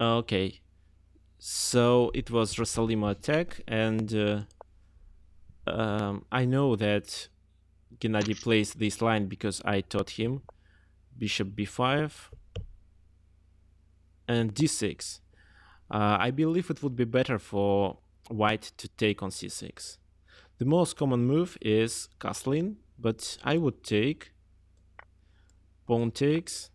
Okay, so it was Rossolimo Attack, and I know that Gennady plays this line because I taught him bishop b5 and d6. I believe it would be better for white to take on c6. The most common move is castling, but I would take pawn takes.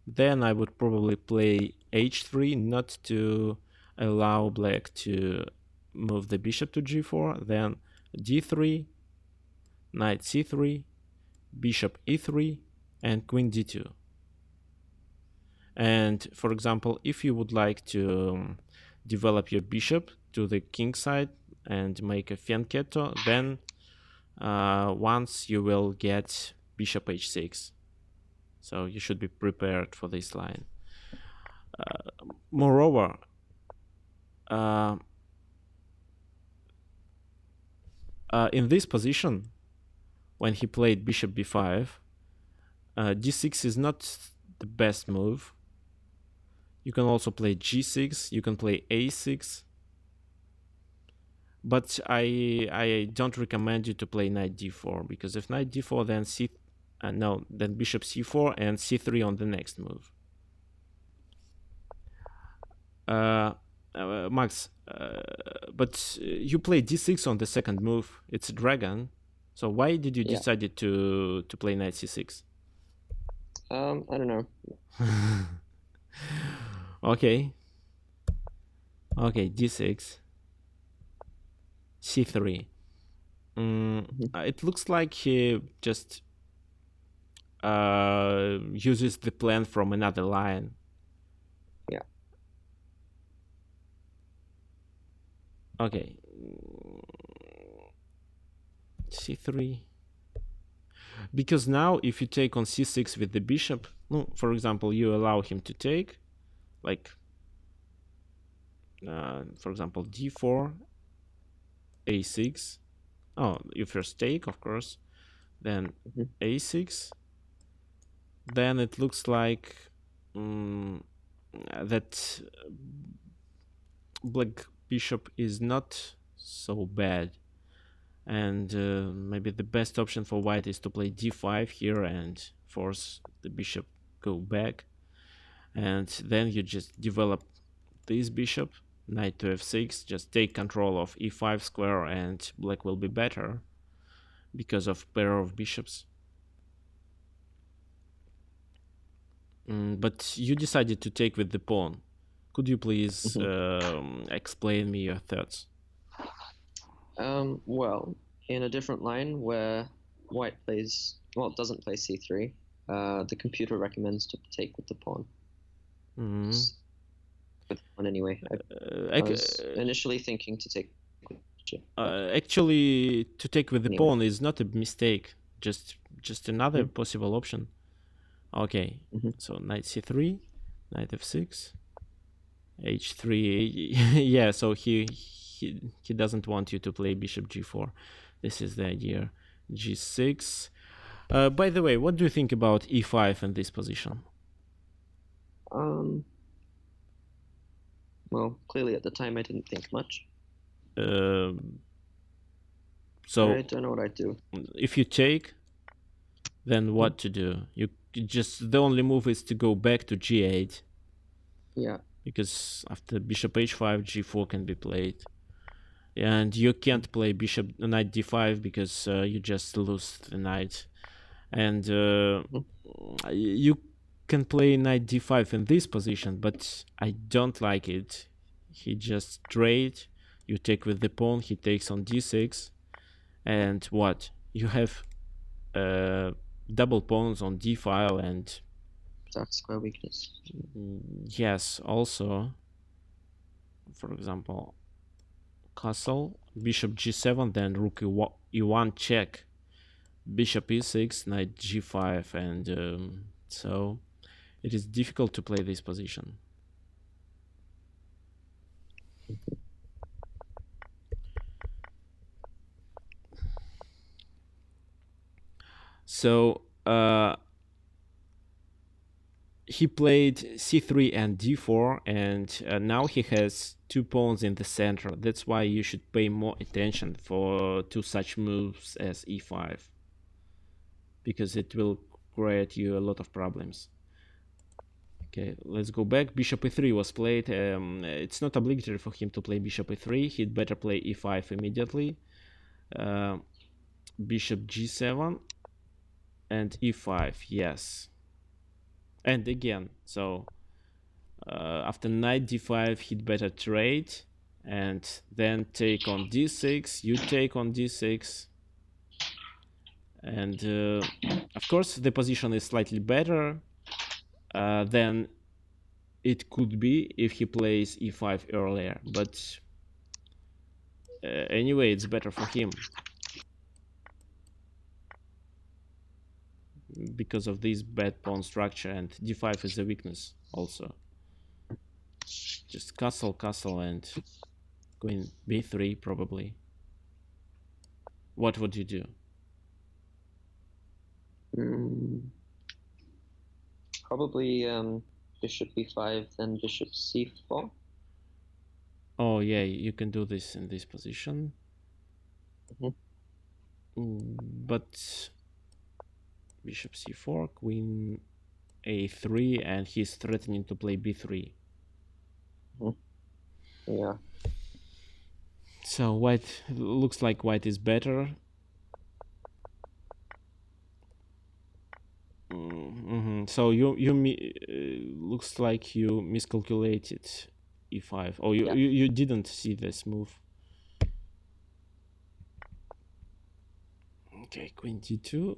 Then I would probably play h3, not to allow black to move the bishop to g4. Then d3, knight c3, bishop e3, and queen d2. And for example, if you would like to develop your bishop to the king side and make a fianchetto, then once you will get bishop h6. So you should be prepared for this line. Moreover, in this position, when he played bishop b5, d6 is not the best move. You can also play g6, you can play a6, but I don't recommend you to play knight d4, because if knight d4, then then bishop c4 and c3 on the next move. Max, but you play d6 on the second move. It's a dragon. So why did you decide to play knight c6? I don't know. Okay, d6, c3. It looks like he just uses the plan from another line. Yeah. Okay. c3. Because now if you take on c6 with the bishop, for example, you allow him to take, like, for example, d4, a6. Oh, you first take, of course, then a6. Then it looks like that black bishop is not so bad, and maybe the best option for white is to play d5 here and force the bishop go back, and then you just develop this bishop, knight to f6, just take control of e5 square, and black will be better because of pair of bishops. But you decided to take with the pawn. Could you please explain me your thoughts? Well, in a different line where white doesn't play c3, the computer recommends to take with the pawn. With the pawn anyway. I was initially thinking to take with the bishop. Actually, to take with the pawn is not a mistake. Just another possible option. Okay, so knight c3, knight f6, h3. Yeah, so he doesn't want you to play bishop g4. This is the idea. g6. By the way, what do you think about e5 in this position? Well, clearly at the time I didn't think much. So I don't know what I'd do. If you take, then what to do? You just, the only move is to go back to g8. Yeah. Because after bishop h5, g4 can be played. And you can't play knight d5 because you just lose the knight. And you can play knight d5 in this position, but I don't like it. He just straight, you take with the pawn, he takes on d6, and what? You have double pawns on d file, and dark square weakness. Yes, also, for example, castle, bishop g7, then rook e1 check, bishop e6, knight g5, and so it is difficult to play this position. So he played c3 and d4, and now he has 2 pawns in the center. That's why you should pay more attention to such moves as e5, because it will create you a lot of problems. Okay, let's go back. Bishop e3 was played. It's not obligatory for him to play bishop e3. He'd better play e5 immediately. Bishop g7 and e5, yes. And again, so after knight d5, he'd better trade and then take on d6. You take on d6. And of course, the position is slightly better than it could be if he plays e5 earlier. But anyway, it's better for him, because of this bad pawn structure, and d5 is a weakness also. Just castle, and queen b3 probably. What would you do? Probably bishop b5, then bishop c4. Oh yeah, you can do this in this position. But bishop c4, queen a3, and he's threatening to play b3. Yeah. So white looks like white is better. So you looks like you miscalculated e5. Oh, you didn't see this move. Okay, queen d2.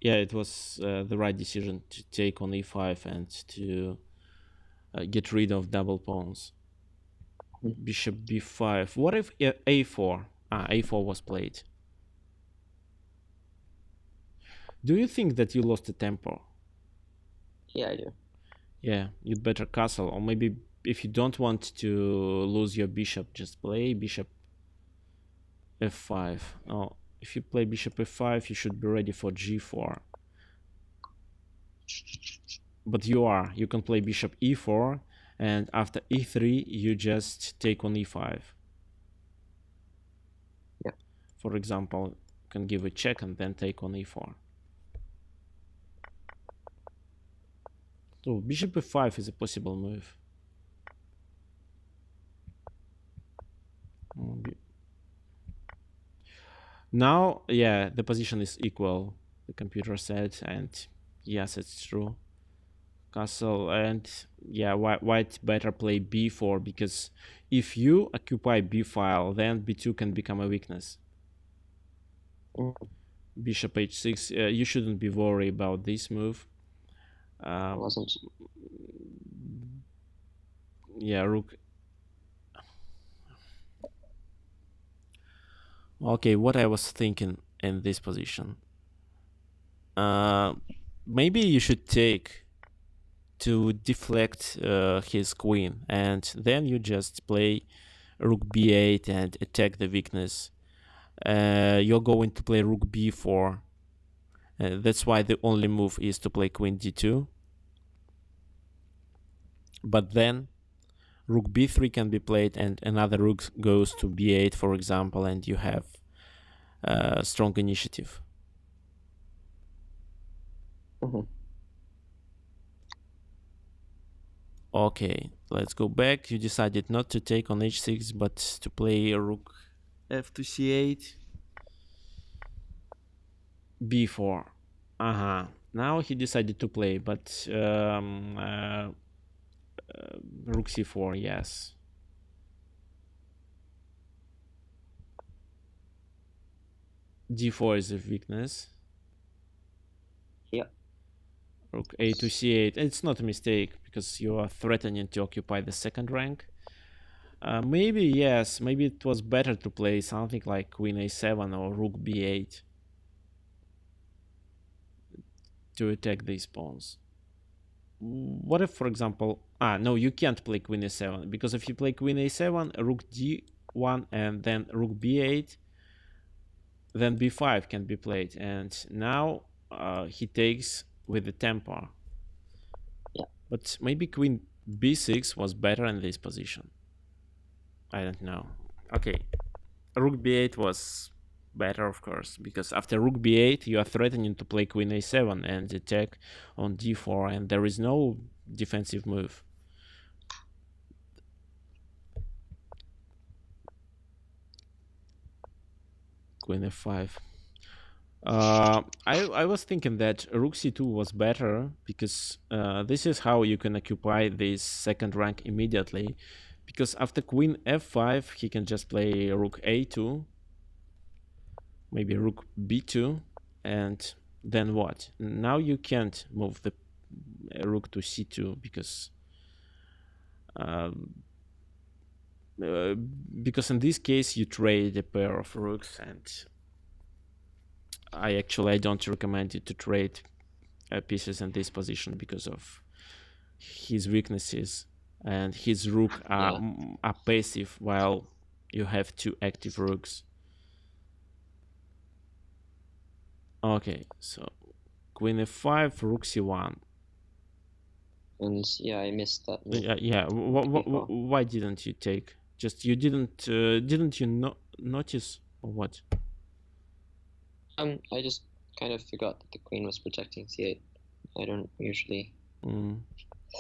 Yeah, it was the right decision to take on e5 and to get rid of double pawns. Bishop b5. What if a4? A4 was played. Do you think that you lost the tempo? Yeah, I do. Yeah, you'd better castle, or maybe if you don't want to lose your bishop, just play bishop f5. Oh, if you play bishop f5, you should be ready for g4. But you can play bishop e4, and after e3, you just take on e5. Yeah. For example, you can give a check and then take on e4. So bishop f5 is a possible move. Now, yeah, the position is equal, the computer said, and yes, it's true. Castle, and yeah, white better play b4, because if you occupy b file, then b2 can become a weakness. Bishop h6, you shouldn't be worried about this move. I wasn't. Yeah, rook. Okay, what I was thinking in this position. Maybe you should take to deflect his queen, and then you just play rook b8 and attack the weakness. You're going to play rook b4. That's why the only move is to play queen d2. But then rook b3 can be played, and another rook goes to b8, for example, and you have strong initiative. Okay, let's go back. You decided not to take on h6, but to play rook f to c8. b4. Now he decided to play, but rook c4, yes. d4 is a weakness. Yeah. Rook a to c8. It's not a mistake, because you are threatening to occupy the second rank. Maybe, yes, maybe it was better to play something like queen a7 or rook b8 to attack these pawns. What if, for example, no, you can't play queen a7, because if you play queen a7, rook d1, and then rook b8, then b5 can be played, and now he takes with the tempo. Yeah. But maybe queen b6 was better in this position. I don't know. Okay, rook b8 was better, of course, because after rook b8 you are threatening to play queen a7 and attack on d4, and there is no defensive move. Queen f5. I was thinking that rook c2 was better because this is how you can occupy this second rank immediately. Because after queen f5, he can just play rook a2, maybe rook b2, and then what? Now you can't move the rook to c2 um, because in this case you trade a pair of rooks, and I don't recommend you to trade pieces in this position because of his weaknesses, and his rook are passive while you have two active rooks. Okay, so queen f5, rook c1. And yeah, I missed that move. Yeah. Why didn't you take? Just you didn't notice, or what? I just kind of forgot that the queen was protecting c8. I don't usually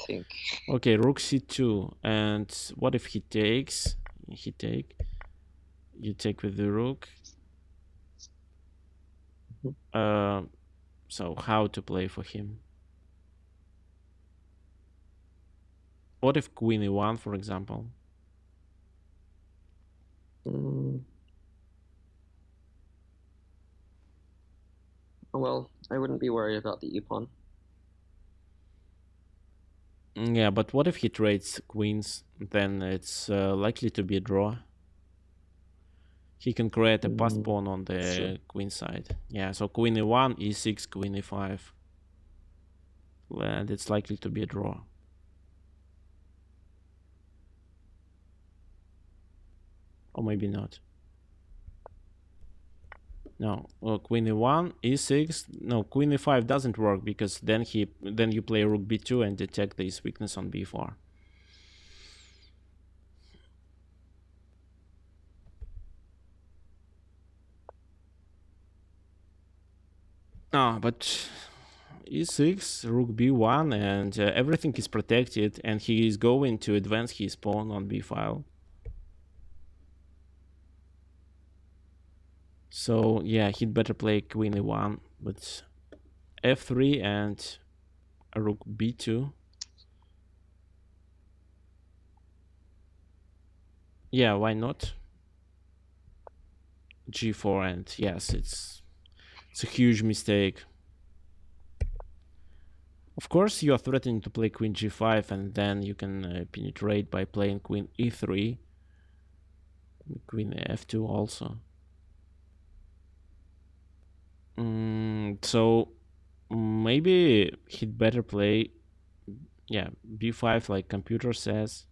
think. Okay, rook c2, and what if he takes? He take. You take with the rook. So how to play for him? What if queen e1, for example? Well, I wouldn't be worried about the e-pawn. Yeah, but what if he trades queens? Then it's likely to be a draw. He can create a pass pawn on the queen side. Yeah, so queen e1, e6, queen e5. And it's likely to be a draw. Or maybe not. No, queen e1, e6. No, queen e5 doesn't work because then you play rook b2 and detect this weakness on b4. No, but e6, rook b1, and everything is protected, and he is going to advance his pawn on b file. So yeah, he'd better play queen e1, but f3 and a rook b2. Yeah, why not? g4, and yes, it's a huge mistake. Of course, you are threatening to play queen g5, and then you can penetrate by playing queen e3, queen f2 also. So maybe he'd better play, yeah, b5 like computer says.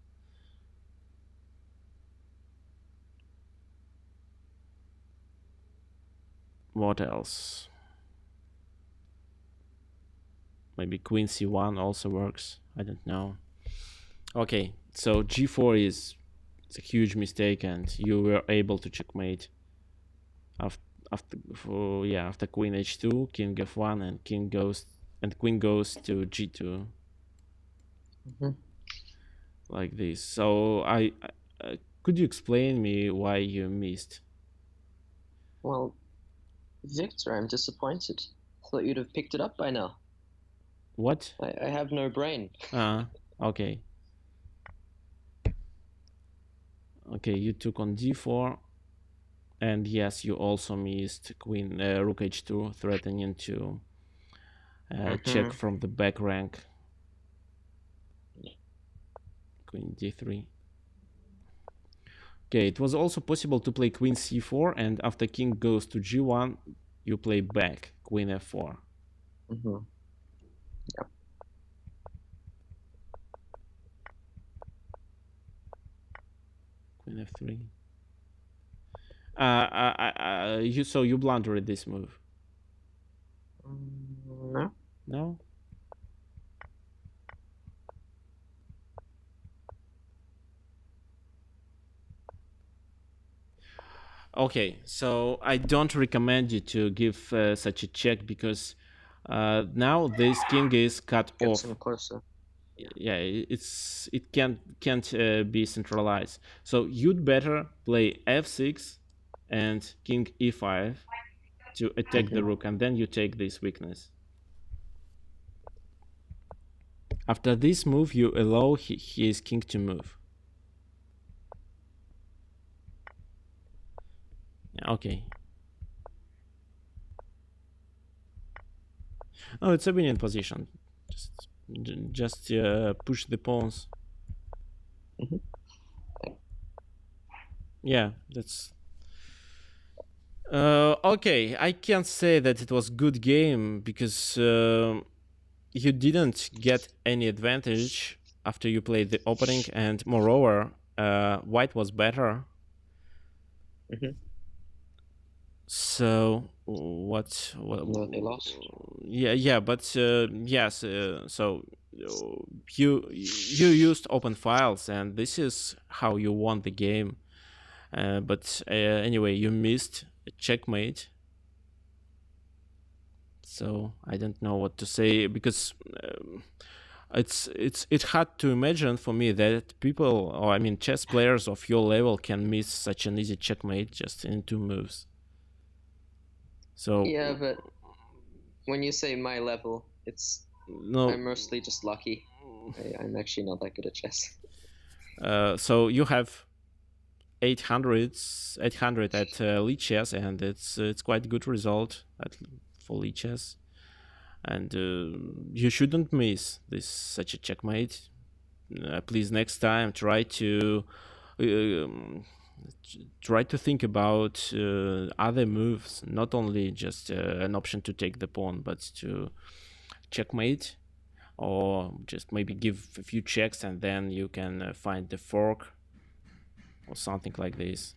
What else? Maybe queen c1 also works. I don't know. Okay, so g4 is a huge mistake, and you were able to checkmate after queen h2, king f1, and queen goes to g2. Like this. So I could you explain me why you missed? Well, Viktor, I'm disappointed. Thought you'd have picked it up by now. What? I have no brain. Okay. Okay, you took on d4, and yes, you also missed queen rook h2, threatening to check from the back rank. Queen d3. Okay, it was also possible to play queen c4, and after king goes to g1, you play back queen f4. Yep. Queen f3. So you blundered this move. Okay, so I don't recommend you to give such a check because now this king is cut Gets off. him closer. Yeah, it can't be centralized. So you'd better play f6 and king e5 to attack the Hmm. rook, and then you take this weakness. After this move, you allow his king to move. Yeah, okay. Oh, it's a winning position. Just push the pawns. Hmm. Yeah, that's okay. I can't say that it was good game because you didn't get any advantage after you played the opening, and moreover, white was better. Hmm. So what No, they lost. yeah, but yes, so you used open files, and this is how you won the game. But anyway, you missed a checkmate. So I don't know what to say because it's hard to imagine for me that people, or I mean chess players of your level, can miss such an easy checkmate just in 2 moves. So Yeah, but when you say my level, no, I'm mostly just lucky. I'm actually not that good at chess. so you have 800 at lead chess, and it's quite good result for lead chess, and you shouldn't miss this such a checkmate. Please next time um, try to think about other moves, not only just an option to take the pawn, but to checkmate, or just maybe give a few checks and then you can find the fork or something like this.